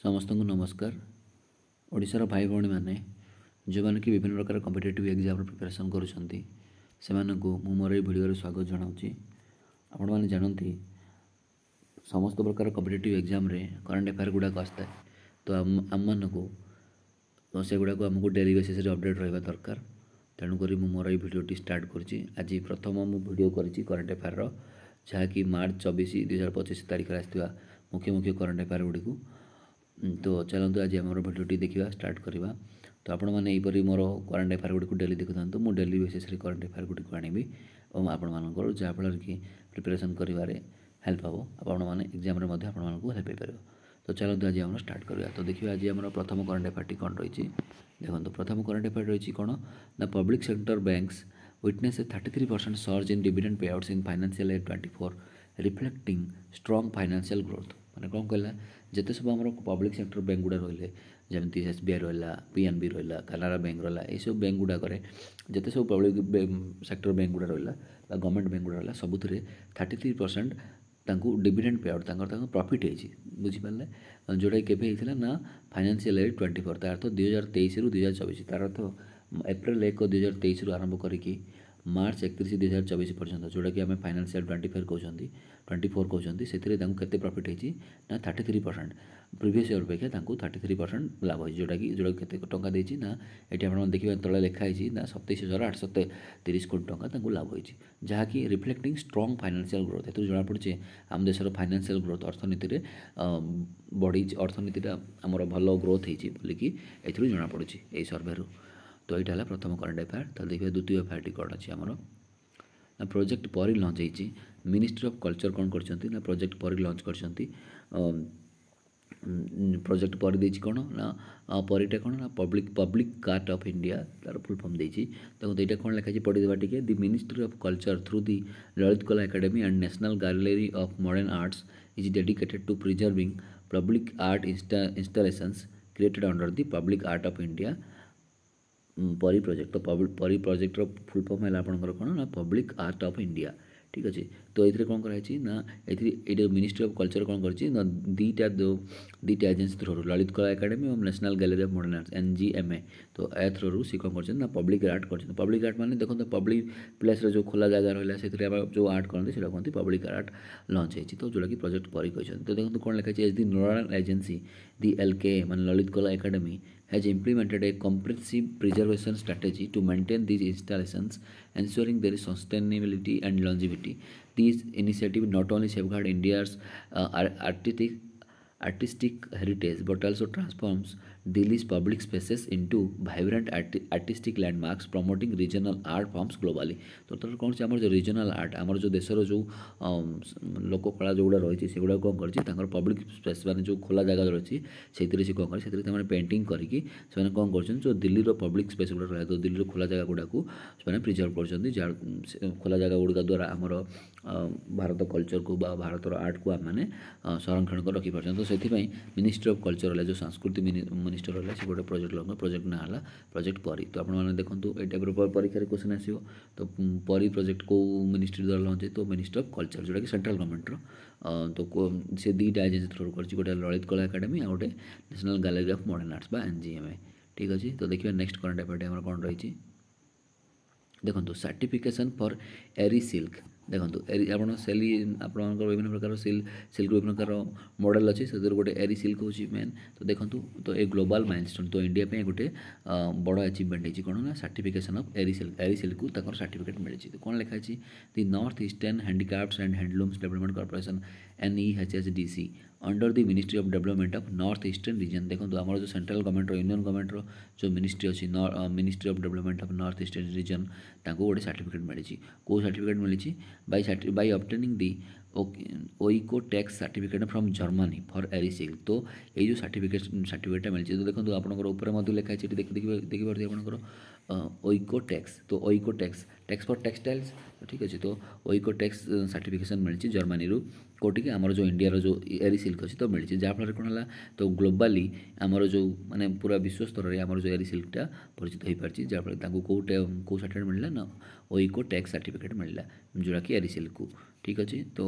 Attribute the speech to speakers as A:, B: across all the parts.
A: समस्त को नमस्कार। ओडिशार भाई भौणी मैंने जो मैंने कि विभिन्न प्रकार कॉम्पिटिटिव एग्जाम प्रिपरेशन करूँ मोर भिडियो स्वागत जनाऊँगी। आपण मैंने जानती समस्त प्रकार कॉम्पिटिटिव एग्जाम रे करंट अफेयर गुड़ाक आसता है, तो आम मानक से गुड़ाक आमको डेली बेसिस अपडेट रहा दरकार। तेणुक मोर ये भिडियोटी स्टार्ट करुँची। आज प्रथम मु भिडियो करी करंट अफेयर जहाँकि मार्च 24 2025 तारीख आसवा मुख्य मुख्य करंट अफेयर गुड़ी को। तो चलते आज आम भिडियोटी देखा स्टार्ट करवा। तो आपण मैंने यहीपरि मोर करंट अफेयर गुड़ी डेली देखु था, मुझे डेली बेसिस करंट अफेयर गुड़ी को आनी और आपण मानकर जहाँफल कि प्रिपरेशन करें हेल्प हम आपण मैंने एग्जाम आपको हेल्प हो पार। तो चलते आज आम स्टार्ट करवा। तो देखिए आज आम प्रथम करंट अफेयर कौन रही। देखो प्रथम करंट अफेयर रही कौन ना public sector banks witness a 33% surge in dividend payouts in financial year 24 reflecting strong financial growth। माने कौन कहला जिते सब आम पब्लिक सेक्टर बैंक गुड़ा रही जमी SBI रहा, PNB रहा, कानारा बैंक रहा, ये सब बैंक गुड़ाक जिते सब पब्लिक सेक्टर बैंक गुड़ा रहा गवर्नमेंट बैंक गुड़ा रहा सबुथ 33% तांको डिविडेंड पे आउट प्रॉफिट है बुझीपारे जोटा कि होता ना फाइनेंशियल ईयर 24 तार अर्थ 2023 रु 2024 तार अर्थ एप्रिल 1 2023 रु आरंभ करके मार्च 31 2024 पर्यंत जोटा कि आम फाइनेंशियल 24 कहते से प्रॉफिट होती ना 33% प्रीवियस ईयर अपेक्षा 33% लाभ होती जोटा कि केते टंका देती ना ये आप देखिए तले लिखाई ना 27,830 कोटी टंका लाभ होती जहाँकि रिफ्लेक्टिंग स्ट्रंग फाइनेंशियल ग्रोथ। ये जना पड़े आम देशर फाइनेंशियल ग्रोथ अर्थनीति बढ़ी अर्थनीतिटा आमर भल ग्रोथ होगी ये जना पड़ी यही सर्भे। तो यहाँ है प्रथम करंट अफेयर। तो देखिए द्वितीय अफेयर कौन अच्छी आमर ना प्रोजेक्ट परी लंच होती मिनिस्ट्री ऑफ कल्चर कौन कर प्रोजेक्ट परी लंच कर प्रोजेक्ट परी देती कौन ना परीटा कौन ना पब्लिक आर्ट ऑफ इंडिया तार फुल फॉर्म देती। देखो यहाँ कौन लिखाई पढ़ी देवा टी the ministry of culture through the Lalit Kala academy and national gallery of modern arts is dedicated to preserving public art installations created under the public art of India PARI project. तो PARI projector full form है आपंकर कौन ना public art of India. ठीक अच्छे। तो ये कौन कराई ना ये मिनिस्ट्री ऑफ कल्चर कौन कर दीटा agency through Lalit Kala academy और national gallery of modern arts NGMA। तो ए थ्रू सी कौन कर पब्लिक आर्ट कर पब्लिक आर्ट माने देखो पब्लिक प्लेस जो खोला जगह रहा से जो आर्ट करते कहते पब्लिक आर्ट लंच होती। तो जोटा कि प्रोजेक्ट परी कहते। तो देखो कौन लिखाई as the nodal agency the LKA मान Lalit Kala Academy has implemented a comprehensive preservation strategy to maintain these installations, ensuring their sustainability and longevity. These initiatives not only safeguard India's artistic heritage but also transforms Delhi's public spaces into vibrant artistic landmarks, promoting regional art forms globally। तो कौन से जो regional art आमर जो देशर जो लोककला जो गुड़ा रही है गुड़ा कौन कर पब्लिक स्पेस मैंने जो खोला जगह रही है से कौन कर पेंटिंग करके कौन कर जो दिल्ली पब्लिक स्पेस गुड़ा रहा तो दिल्ली खोला जगह गुड़ा को प्रिजर्व कर खोला जगह गुड़ा द्वारा आमर भारत कल्चर को भारत आर्ट को आम मैंने संरक्षण कर रखिपार। तो से मिनिस्ट्री ऑफ कल्चर है जो संस्कृति मिनिस्टर रहा से गोटे प्रोजेक्ट ना है प्रोजेक्ट परी। तो आपने देखो ये टाइप परीक्षा क्वेश्चन आसो। तो परी प्रोजेक्ट को मिनिस्ट्री द्वारा लंच है तो मिनिस्ट्री ऑफ कल्चर जोटा कि सेंट्रल गवर्नमेंट तो से दुईटा एजेन्सी थ्रू कर गोटे ललित कला एकेडमी और गोटे national gallery of modern arts NGMA। ठीक अच्छे। तो देखिए नेक्स्ट करंट अफेयर कौन रही देखो सर्टिफिकेशन फॉर एरी सिल्क। देखो आप सेली आप विभिन्न प्रकार सिल्क विभिन्न प्रकार मॉडल अच्छे से गोटे एरी सिल्क हूँ मेन। तो देखो तो ये ग्लोबल माइलस्टोन तो इंडिया पे गोटे बड़ अचिवमेंट है कौन ना सर्टिफिकेशन ऑफ एरी सिल्क को तक सर्टिफिकेट मिली। तो कौन लिखाई the north eastern handicrafts and handlooms development corporation NEHSDC under the ministry of development of north eastern region. देखो तो आम जो सेंट्रल गवर्नमेंट यूनियन गवर्नमेंट जो मिनिस्ट्री अच्छी ministry of development of north eastern region गोटे सर्टिफिकेट मिली। कौ certificate मिली by obtaining the Oeko Tex certificate from Germany for Eri silk. तो ये जो सर्टिफिकेट मिली तो देखो आपंकर लिखाई देखिए आपंकर ओइको टैक्स। तो ओइको टैक्स फॉर टेक्सटाइल्स। ठीक अच्छे। तो ओइको टैक्स सर्टिफिकेशन मिली जर्मनी कोटिक आमर जो इंडिया जो एरी सिल्क अच्छी तो मिली जहाँफल कौन है तो ग्लोबाली आमर जो माने पूरा विश्व स्तर में आमर जो एरी सिल्कटा परिचित हो पार्टी जहाँफल कौ सर्टिफिकेट मिलला ना ओइको टैक्स सर्टिफिकेट मिलला जोटा कि एरी सिल्क को। ठीक अच्छे। तो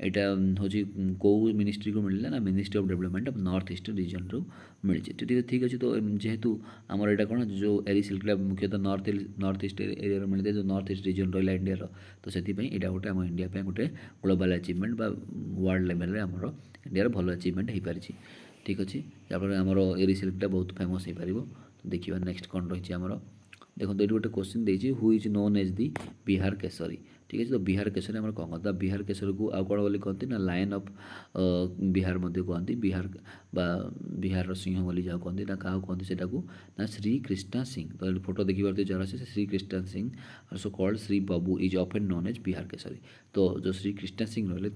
A: यहाँ हूँ कौ मिनिस्ट्री को मिलला ना ministry of development of north east region रू मिली ठीक अच्छे। तो जेहेतु आमर यहाँ कौन जो एरिसिल्कटा मुख्यतः नॉर्थ ईस्ट एरिया मिलता है जो नॉर्थ ईस्ट रीजन रहा इंडिया तो से यहाँ गोटे आम इंडिया गोटे ग्लोबल अचिवमेंट बा वर्ल्ड लेवल में आमर इंडिया भल अचिवमेंट हो पारी ठीक अच्छे। जहाँफल आमर एरिसिल्कटा बहुत फेमस हो पार। तो देखिए नेक्स्ट कौन रही आमर देखो ये गोटे क्वेश्चन देती who is known as the Bihar Kesari ठीक है। तो बिहार केसरी आम कौन कहता बिहार केसरी को आउ कौन बोली कहती ना लायन ऑफ बिहार मध्य कहती बिहार बिहार सिंह बोली जहाँ कहती ना क्या कहती से ना श्री कृष्णा सिंह। तो फोटो देखी पार्थ जरा से Shri Krishna Singh also called Shri Babu is often known as Bihar Kesari. तो जो श्री कृष्णा सिंह रही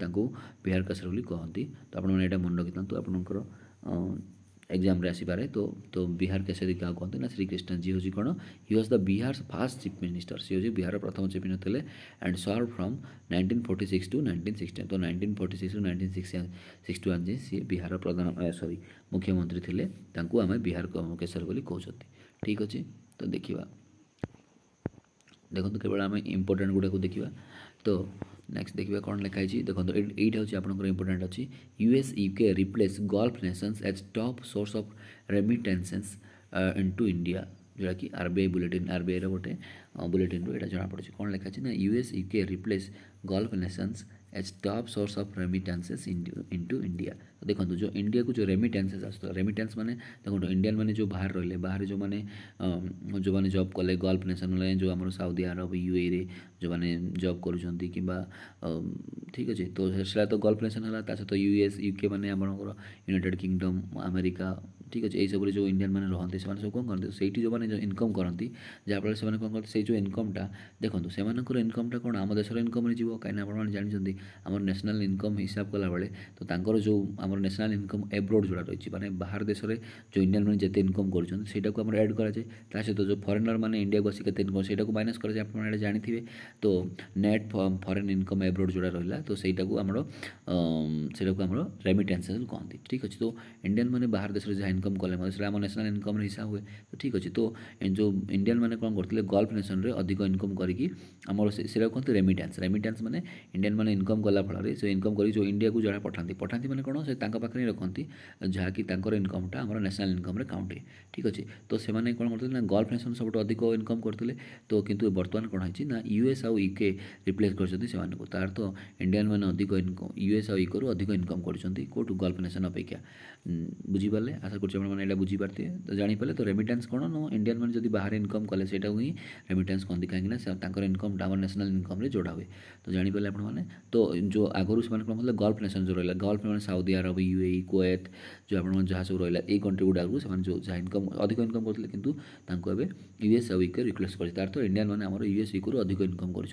A: बिहार केसरी बोली कहती। तो आपने मन रखी था आपंकर एग्जाम रे आसीपारे। तो बिहार केसरी क्या कहते ना श्री कृष्ण जी हूँ कौन he was the Bihar first chief minister सी हूँ बिहार प्रथम चीफ मिनिस्टर थे एंड सर्व फ्रॉम 1946 टू 1960। तो 1946 टू 1961 जे सी बिहार प्रधान सॉरी मुख्यमंत्री थे आम बिहार केसरी बोली कहते ठीक अच्छे। तो देखा देखो केवल आम इम्पोर्टाट गुड़ा को देखा। तो नेक्स्ट देखिए कौन लिखाई देखो यहाँ हूँ आपंकर इंपोर्टाट अच्छी US UK replace Gulf nations as top source of remittances into India जोटा कि आरबीआई बुलेटिन आरबीआई गोटे बुलेटिन रू यहाँ जमापड़ी कौन लिखाई ना US UK replace Gulf nations as top source of remittances into India. तो देखो जो इंडिया को जो रेमिटेंसेस आसता रेमिटेंस माने देखो इंडियन माने जो बाहर रही बाहर जो मैंने जॉब कले गल्फ नेशन में जो आम साउदी अरब यूए रे जो मैंने जॉब करुँच कि ठीक अच्छे। तो से तो गल्फ नेशन है सहित यूएस यूके मैंने आम यूनाइटेड किंगडम अमेरिका ठीक अच्छे। यही सब जो इंडियन मैंने रहते से सब कौन करते से जो मैंने इनकम करती जहाँफल से कौन करते से जो इनकमटा देखो से इनकमटा कौन आम देशर इनकम जीव कहीं आप जानते आम नेशनल इनकम हिसाब कला बेले तो तांकर जो आम नेशनल इनकम एब्रोड जोड़ा रही माने बाहर देश में जो इंडियन मैंने जिते इनकम कर एड कराए सहित जो फरेनर मैंने इंडिया को आसिक इनकम से माइनस कराए आप जानते। तो नेट फरेन इनकम एब्रोड जोड़ा रहा तो सहीटा को आम रेमिटेंसेस कहते ठीक अच्छे। तो इंडियन मैंने बाहर देश में जहाँ इनकम कले आम नेशनल इनकम हिसाब हुए तो ठीक अच्छे। तो जो इंडियन मैंने कौन करते गल्फ नेशन में अधिक इनकम करके आम से कहते रेमिटेंस रेमिटेंस मैंने इंडियन मैंने इनकम कला फल से इनकम कर जो इंडिया को जहाँ पठाती पठाती मैंने कौन से पाखे रखती जहाँकि इनकमटा आम नेशनल इनकम काउंट है ठीक अच्छे। तो से कौन करते ना गल्फ नेशन सब अधिक इनकम करते तो किंतु बर्तमान कौन है ना यूएस आउ यूके रिप्लेस कर तार तो इंडियन मैंने अधिक इनकम यूएस आउ यूके अधिक इनकम करोटू गल्फ नेशन अपेक्षा बुझीपारे आशा कर बुझीपारे तो जापारे। तो रेमिटेंस कौन नो इंडियन मैंने जब बाहर इनकम कले से ही रेमिटेंस कहते कहीं इनकम आम नेशनल इनकम जोड़ा हुए तो जापारे आपने। तो जो आगुरी से कौन कहते गल्फ नेशन जो रहा गल्फ मैंने साउदी अरब यूएई कुवैत जो आप जहाँ सब रहा ये कंट्री गुड़ा से जो जहाँ इनकम अधिक इनकम करते किंतु यूएस आउ यूके रिप्लेस कर तार तो इंडियन मैंने आम यूएस यूके अधिक इनकम कर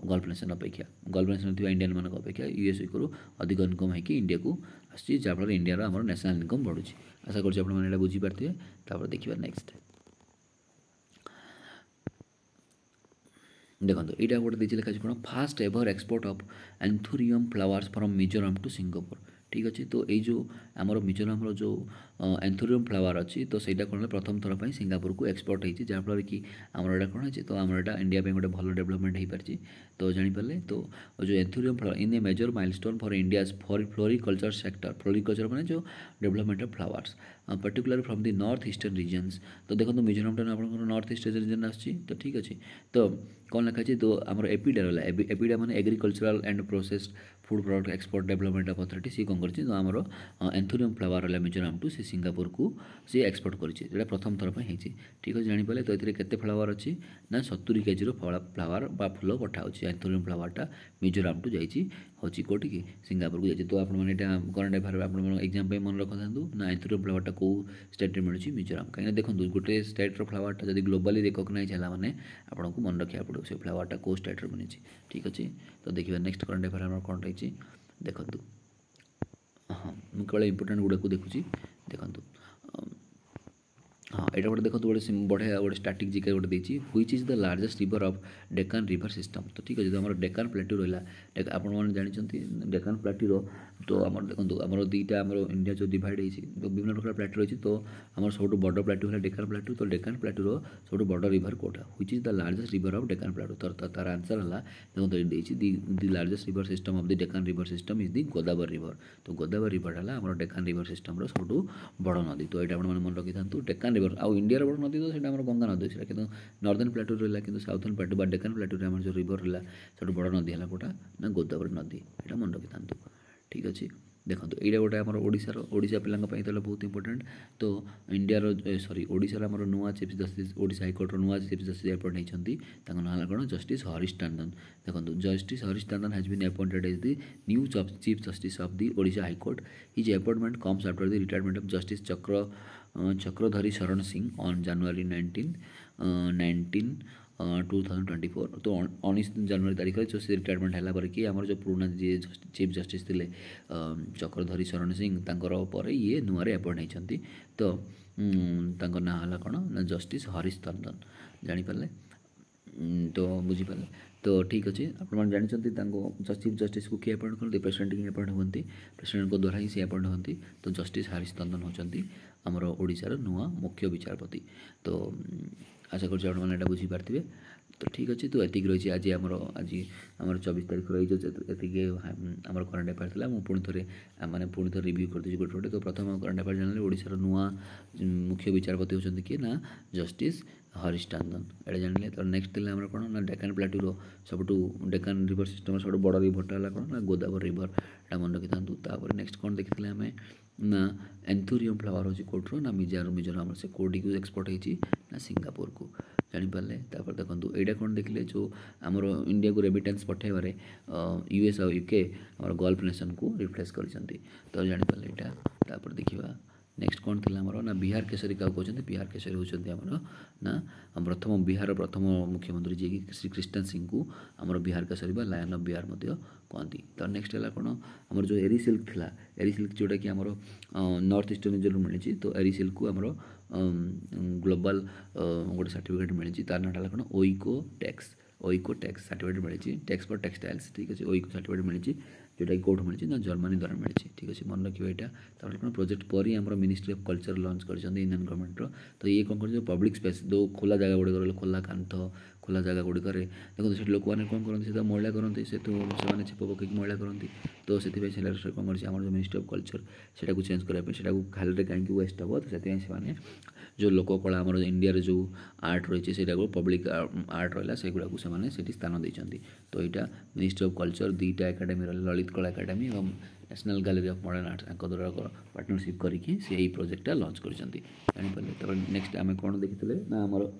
A: गल्फ नेशन अपेक्षा गल्फ नेशन थी इंडियन मान अपेक्षा यूएस यूके अधिक इनकम होगी इंडिया को आसी जहाँफल इंडिया आम नेशनल इनकम बढ़ुँ। आशा कर बुझीपारे। देखिए नेक्स्ट देखो यहाँ गोटे देखिए लिखा कौन first ever export of anthurium flowers from Mizoram to Singapore ठीक अच्छे। तो ये जो आमर मिजोरम जो एंथोरियम फ्लावर अच्छी तो सहीटा कौन प्रथम थर पर सिंगापुर को एक्सपोर्ट होती जहाँफल कि आमर कौन है तो आमर इंडिया गोटे भल डेवलपमेंट हो पारी। तो जापारे तो जो anthurium flower in a major milestone for India floriculture sector floriculture मैंने जो development of flowers particular from the north eastern regions. तो देखो मिजोरमटा आप नॉर्थ ईस्टर्न रीजन आसी तो ठीक अच्छे। तो कौन लिखाई तो आम एपीडा रहा एपीडा मैंने agricultural and processed food product export development of authority सी कौन कर आमर एंथोरियम फ्लावर रहा मिजोरम टू से सिंगापुर को सी एक्सपोर्ट कर प्रथम थर पर ठीक है जापारे। तो ये केते फ्लावर अच्छी ना 70 केजी फ्लावर बा फूल पठाऊँ एंथोरियम फ्लावरटा मिजोरम टू जाइए हूँ कौटी कि सिंगापुर को जाइए। तो आपने करंट अफेयर आप एग्जाम मन रखा ना एंथोरियम फ्लावरटा कौ स्टेट में मिलूँ मिजोरम कहीं देखो गोटे स्टेट्र फ्लावरटा जब ग्लोबाली रिकग्नाइज है मैंने आपको मन रखा पड़ो से फ्लावरटा कौ स्टेट्रे मिली ठीक अच्छे। तो देखिए नेक्स्ट करंट अफेयर कौन रही देखो हाँ मुझे केवल इंपोर्टाट गुड़ा को देखुची देखो हाँ यहाँ गोटे देखो गोटे बढ़िया गोटे स्टाटिक जिके गोटे देखिए which is the largest river of Deccan river system. तो ठीक अच्छे। तो आम डेक्कन प्लेट्यू रहा आप जानते डेक्कन प्लेट्यूर तो आमर देखो आमर दुईटा आमर इंडिया जो डिवाइड होती तो विभिन्न प्रकार प्लाटू रही तो आम सब बड़ प्लाटू है डेकान प्लाटू तो डेकान प्लाटूर सब बड़ रिवर कोटा which is the largest river of Deccan plateau तो तार आंसर है देखो the largest river system of the Deccan river system is the Godavari river तो गोदावरी रिवर है आम डेकान रिवर सिस्टम सब बड़ नदी तो ये आप मन रखी था डेकान रिवर आउ इंडिया बड़ नदी तो सीटा गंगा नदी से कि नॉर्दर्न प्लाटू रहा कि साउथर्न प्लाटू बा डेकान प्लाटू जो रिवर रहा सब बड़ नदी है कोटा ना गोदावरी नदी यहाँ मन रखी था ठीक अच्छे देखो ये गोटे आम ओडिशा पिला बहुत इंपोर्टेंट तो इंडियार सॉरी ओडिशार आम नुआ चीफ जस्टिस ओडिशा हाईकोर्टर नुआ चीफ जस्टिस अपॉइंट होती ना कौन जस्टिस हरीश टंडन देखो justice Harish Tandon has been appointed as the new chief justice of the Odisha high court his appointment comes after the retirement of justice Chakradhari Sharan Singh on January 19 2024 तो 19 जनवरी तारीख जो से रिटायरमेंट है कि आम जो पुराना जी चीफ जस्टिस थे चक्रधरी शरण सिंह पर ये नुआ अपॉइंट होती तो ना है कौन ना जस्टिस हरीश टंडन जानीपारे तो बुझीपारे तो ठीक अच्छे आपने जानते चीफ जस्टिस को किए अपॉइंट करते प्रेसिडेंट ही अपॉइंट होती प्रेसिडेंट को द्वारा ही सी अपॉइंट होती तो जस्टिस हरीश टंडन होती आमर ओडिशार नुआ मुख्य विचारपति तो आशा कर बुझीपारे तो ठीक अच्छे तो ये रही आज आमर 24 तारीख रही ये आमर करंट अफेयर था मुझे पुणी थे रिव्यू कर गोटे गोटे तो प्रथम करंट अफेयर जानले ओडिशार नुआ मुख्य विचारपति होती किए ना जस्टिस हरीश टंडन ये जानले तो नेक्स्ट थे आम कौन ना डेकान प्लाटूर सब डेकान रिवर सिस्टम सब बड़ रिवरटा है कौन ना गोदावरी रिवर यहाँ मन रखी था नेक्स्ट कौन देखते आम ना एंथुरियम फ्लावर हूँ कोट्रो ना मिजोराम से कोडी को एक्सपोर्ट होती ना सिंगापुर को जानीपारे देखो यहाँ कौन देखिले जो आमर इंडिया को रेमिटेंस पठेबारे यूएस और यूके आम गल्फ नेशन को रिप्लेस कर तो जानीपारे यहाँ देखा नेक्स्ट कौन थी आमर ना बिहार केसरी क्या कहते बिहार केसरी होती आमर ना प्रथम बिहार प्रथम मुख्यमंत्री जी की श्री कृष्ण सिंह को आमर बिहार केसरी बा लायन ऑफ बिहार कहती तो नेक्स्ट है कौन आमर जो एरी सिल्क थी एरी सिल्क जोटा कि आमर नॉर्थ ईस्टर्न रीजन मिली तो एरी सिल्क को आमर ग्लोबल गोटे सर्टिफिकेट मिली तार ना कौन ओइको टैक्स सर्टिफिकेट मिली टैक्स फॉर टेक्सटाइल्स ठीक अच्छे ओइको सर्टिफिकेट मिली जोटा कि कौट मिली ना जर्मनी द्वारा मिली ठीक अच्छे मन रखिए यहाँ कौन प्रोजेक्ट पर ही आम मिनिस्ट्री ऑफ कल्चर लॉन्च कर इंडियन गवर्नमेंट तो ये कौन कर पब्लिक स्पेस जो खोला जगह गुड़िक खोला कांथ खोला जगह गुड़िक देखो से लोक मैंने कौन करते तो मैला करते से छेप पकई मैला करती तो से कौन कर मिनिस्ट्री ऑफ कल्चर से चेंज करने खाली कहीं वेस्ट हम तो से जो लोक कला आम इंडिया जो आर्ट रही है पब्लिक आर्ट रहा से गुड़ा से स्थान देते तो यहाँ मिनिस्ट्री ऑफ कल्चर दुईटा एकाडेमी रहा ललित कला एकाडेमी और national gallery of modern arts द्वारा पार्टनरशिप करके से प्रोजेक्टा लॉन्च करें तो नेक्स्ट आम कौन देखते ना आमर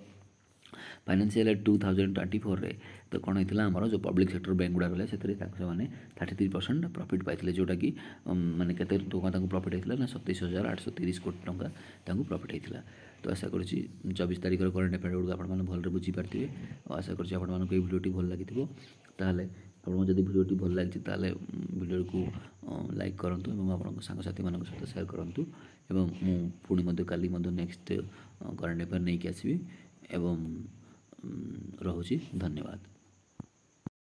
A: फाइनेंशियल 2024 रे तो कौन होता आमर जो पब्लिक सेक्टर बैंक गुड़ा रहा से 33% प्रॉफिट पाई जोटा कि माने केते टका प्रॉफिट होता ना 27,830 कोटी टंका प्रॉफिट होता तो आशा कर 24 तारीख करंट अफेयर गुड़ आप भल बुझीपारे आशा कर भिडियोटी भल लगी ताहले आपको जब भिडियोटी भल लगी भिडियो को लाइक करूँ और सांगसाथी मान सहित सेयार करूँ और पुणी काली नेक्स्ट करंट अफेयर नहीं आसबि एवं रहुछि धन्यवाद।